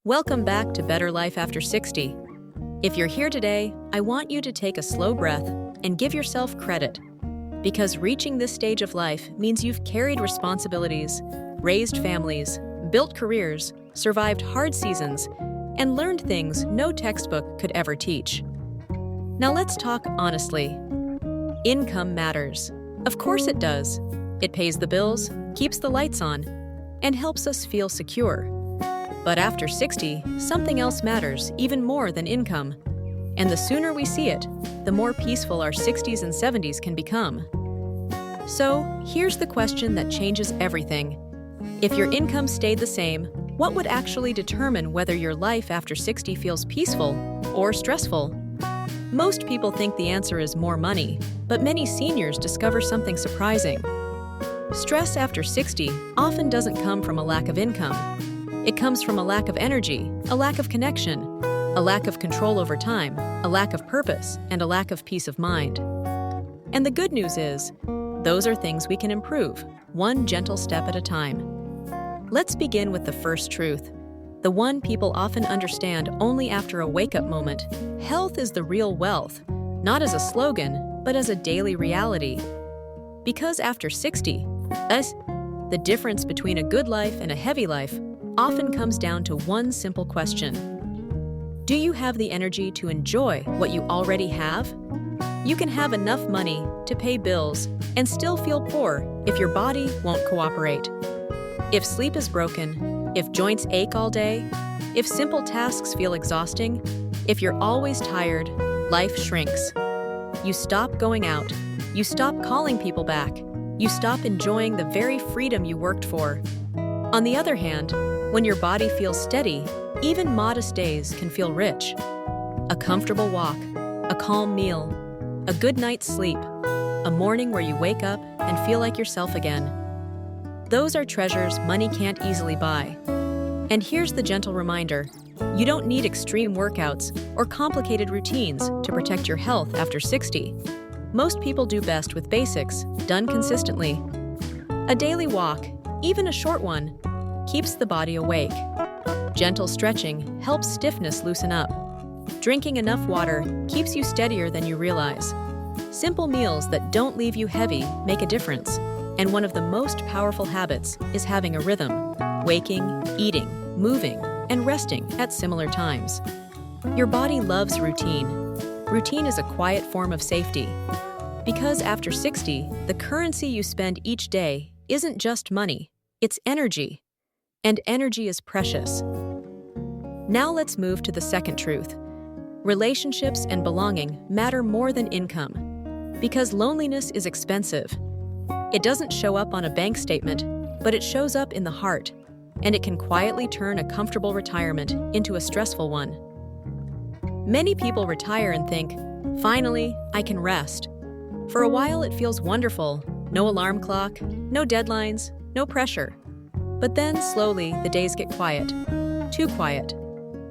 Welcome back to Better Life After 60. If you're here today, I want you to take a slow breath and give yourself credit. Because reaching this stage of life means you've carried responsibilities, raised families, built careers, survived hard seasons, and learned things no textbook could ever teach. Now let's talk honestly. Income matters. Of course it does. It pays the bills, keeps the lights on, and helps us feel secure. But after 60, something else matters even more than income. And the sooner we see it, the more peaceful our 60s and 70s can become. So, here's the question that changes everything. If your income stayed the same, what would actually determine whether your life after 60 feels peaceful or stressful? Most people think the answer is more money, but many seniors discover something surprising. Stress after 60 often doesn't come from a lack of income. It comes from a lack of energy, a lack of connection, a lack of control over time, a lack of purpose, and a lack of peace of mind. And the good news is, those are things we can improve, one gentle step at a time. Let's begin with the first truth, the one people often understand only after a wake-up moment. Health is the real wealth, not as a slogan, but as a daily reality. Because after 60, the difference between a good life and a heavy life often comes down to one simple question. Do you have the energy to enjoy what you already have? You can have enough money to pay bills and still feel poor if your body won't cooperate. If sleep is broken, if joints ache all day, if simple tasks feel exhausting, if you're always tired, life shrinks. You stop going out. You stop calling people back. You stop enjoying the very freedom you worked for. On the other hand, when your body feels steady, even modest days can feel rich. A comfortable walk, a calm meal, a good night's sleep, a morning where you wake up and feel like yourself again. Those are treasures money can't easily buy. And here's the gentle reminder. You don't need extreme workouts or complicated routines to protect your health after 60. Most people do best with basics, done consistently. A daily walk, even a short one, keeps the body awake. Gentle stretching helps stiffness loosen up. Drinking enough water keeps you steadier than you realize. Simple meals that don't leave you heavy make a difference. And one of the most powerful habits is having a rhythm, waking, eating, moving, and resting at similar times. Your body loves routine. Routine is a quiet form of safety. Because after 60, the currency you spend each day isn't just money, it's energy. And energy is precious. Now let's move to the second truth. Relationships and belonging matter more than income. Because loneliness is expensive. It doesn't show up on a bank statement, but it shows up in the heart, and it can quietly turn a comfortable retirement into a stressful one. Many people retire and think, finally, I can rest. For a while it feels wonderful, no alarm clock, no deadlines, no pressure. But then slowly the days get quiet, too quiet.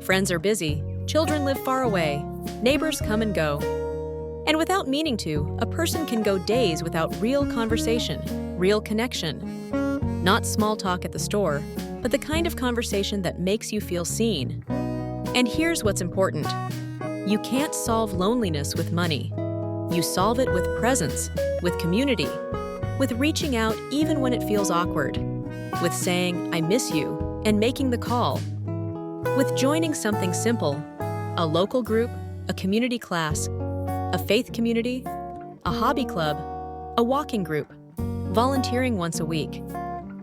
Friends are busy, children live far away, neighbors come and go. And without meaning to, a person can go days without real conversation, real connection. Not small talk at the store, but the kind of conversation that makes you feel seen. And here's what's important. You can't solve loneliness with money. You solve it with presence, with community, with reaching out even when it feels awkward, with saying, I miss you, and making the call, with joining something simple, a local group, a community class, a faith community, a hobby club, a walking group, volunteering once a week.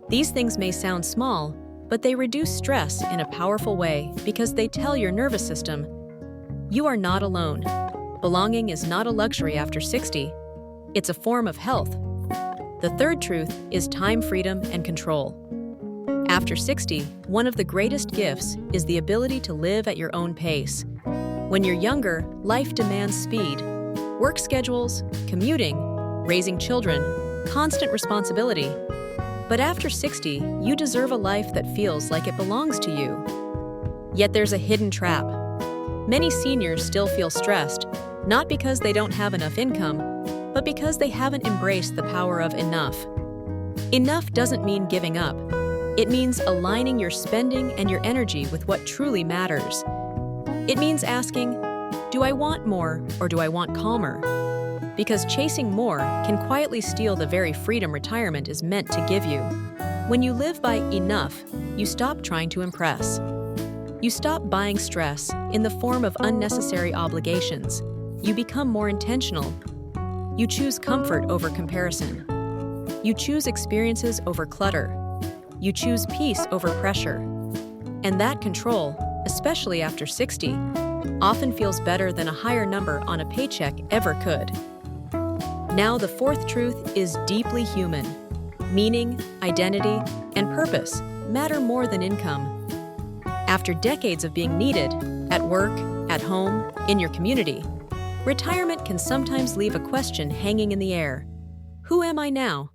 These things may sound small, but they reduce stress in a powerful way because they tell your nervous system, you are not alone. Belonging is not a luxury after 60. It's a form of health. The third truth is time freedom and control. After 60, one of the greatest gifts is the ability to live at your own pace. When you're younger, life demands speed. Work schedules, commuting, raising children, constant responsibility. But after 60, you deserve a life that feels like it belongs to you. Yet there's a hidden trap. Many seniors still feel stressed, not because they don't have enough income, but because they haven't embraced the power of enough. Enough doesn't mean giving up. It means aligning your spending and your energy with what truly matters. It means asking, do I want more or do I want calmer? Because chasing more can quietly steal the very freedom retirement is meant to give you. When you live by enough, you stop trying to impress. You stop buying stress in the form of unnecessary obligations. You become more intentional. You choose comfort over comparison. You choose experiences over clutter. You choose peace over pressure. And that control, especially after 60, often feels better than a higher number on a paycheck ever could. Now, the fourth truth is deeply human. Meaning, identity, and purpose matter more than income. After decades of being needed, at work, at home, in your community, retirement can sometimes leave a question hanging in the air. Who am I now?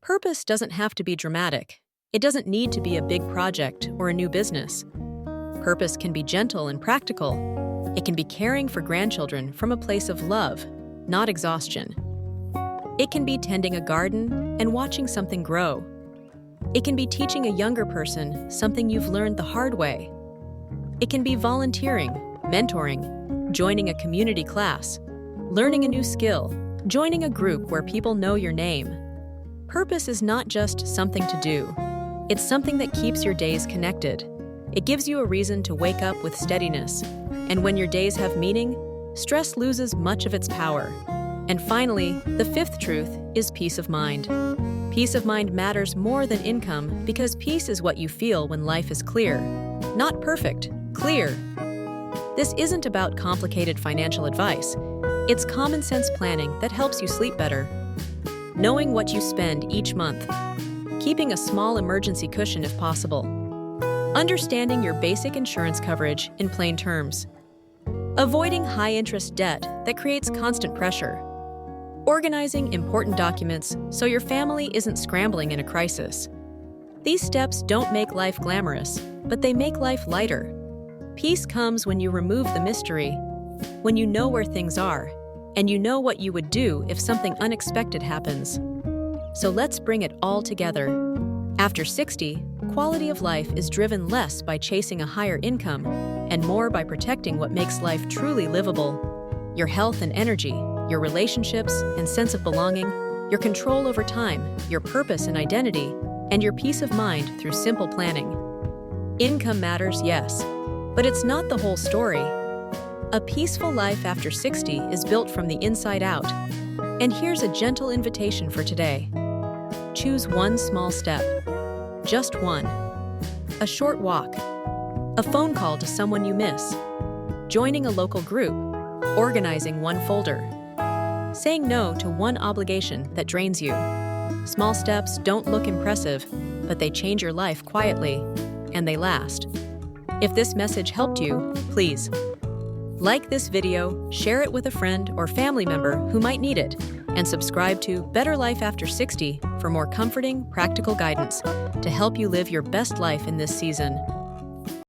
Purpose doesn't have to be dramatic. It doesn't need to be a big project or a new business. Purpose can be gentle and practical. It can be caring for grandchildren from a place of love, not exhaustion. It can be tending a garden and watching something grow. It can be teaching a younger person something you've learned the hard way. It can be volunteering, mentoring, joining a community class, learning a new skill, joining a group where people know your name. Purpose is not just something to do. It's something that keeps your days connected. It gives you a reason to wake up with steadiness. And when your days have meaning, stress loses much of its power. And finally, the fifth truth is peace of mind. Peace of mind matters more than income because peace is what you feel when life is clear. Not perfect, clear. This isn't about complicated financial advice. It's common sense planning that helps you sleep better. Knowing what you spend each month. Keeping a small emergency cushion if possible. Understanding your basic insurance coverage in plain terms. Avoiding high-interest debt that creates constant pressure. Organizing important documents so your family isn't scrambling in a crisis. These steps don't make life glamorous, but they make life lighter. Peace comes when you remove the mystery, when you know where things are, and you know what you would do if something unexpected happens. So let's bring it all together. After 60, quality of life is driven less by chasing a higher income and more by protecting what makes life truly livable. Your health and energy, your relationships and sense of belonging, your control over time, your purpose and identity, and your peace of mind through simple planning. Income matters, yes, but it's not the whole story. A peaceful life after 60 is built from the inside out. And here's a gentle invitation for today. Choose one small step. Just one. A short walk. A phone call to someone you miss. Joining a local group. Organizing one folder. Saying no to one obligation that drains you. Small steps don't look impressive, but they change your life quietly, and they last. If this message helped you, please like this video, share it with a friend or family member who might need it, and subscribe to Better Life After 60 for more comforting, practical guidance to help you live your best life in this season.